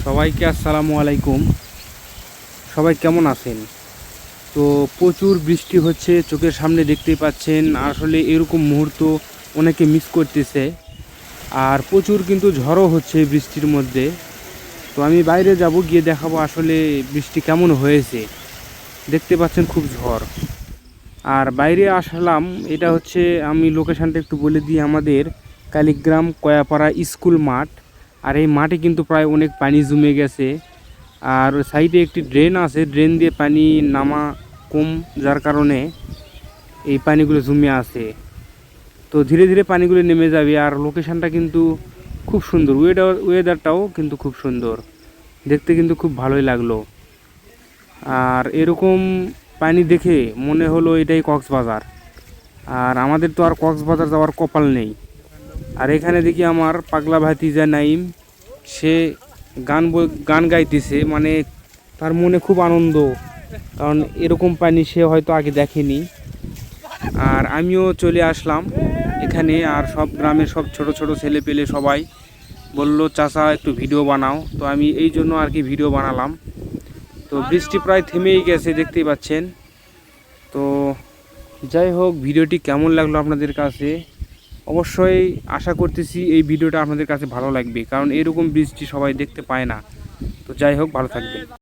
সবাইকে আসসালামু আলাইকুম। সবাই কেমন আছেন? তো প্রচুর বৃষ্টি হচ্ছে, চোখের সামনে দেখতেই পাচ্ছেন। আসলে এরকম মুহূর্ত অনেকে মিস করতেছে। আর প্রচুর কিন্তু ঝড়ও হচ্ছে বৃষ্টির মধ্যে। তো আমি বাইরে যাব, গিয়ে দেখাবো আসলে বৃষ্টি কেমন হয়েছে। দেখতে পাচ্ছেন খুব ঝড়। আর বাইরে আসলাম, এটা হচ্ছে, আমি লোকেশানটা একটু বলে দিই, আমাদের কালীগ্রাম কয়াপাড়া স্কুল মাঠ। আর এই মাঠে কিন্তু প্রায় অনেক পানি জমে গেছে। আর সাইডে একটি ড্রেন আছে, ড্রেন দিয়ে পানি নামা কম, যার কারণে এই পানিগুলো জমে আছে। তো ধীরে ধীরে পানিগুলো নেমে যাবে। আর লোকেশানটা কিন্তু খুব সুন্দর, ওয়েদারটাও কিন্তু খুব সুন্দর, দেখতে কিন্তু খুব ভালোই লাগলো। আর এরকম পানি দেখে মনে হলো এটাই কক্সবাজার। আর আমাদের তো আর কক্সবাজার যাওয়ার কপাল নেই। আর এখানে দেখি আমার পাগলা ভাতিজা নাইম, সে গান গাইতেছে, মানে তার মনে খুব আনন্দ, কারণ এরকম পানি সে হয়তো আগে দেখেনি। আর আমিও চলে আসলাম এখানে। আর সব গ্রামের সব ছোট ছোট ছেলে পেলে সবাই বলল, চাচা একটু ভিডিও বানাও। তো আমি এই জন্য আর কি ভিডিও বানালাম। তো বৃষ্টি প্রায় থেমেই গেছে, দেখতেই পাচ্ছেন। তো যাই হোক, ভিডিওটি কেমন লাগলো আপনাদের কাছে? অবশ্যই আশা করতেছি এই ভিডিওটা আপনাদের কাছে ভালো লাগবে, কারণ এরকম বৃষ্টি সবাই দেখতে পায় না। তো যাই হোক, ভালো থাকবেন।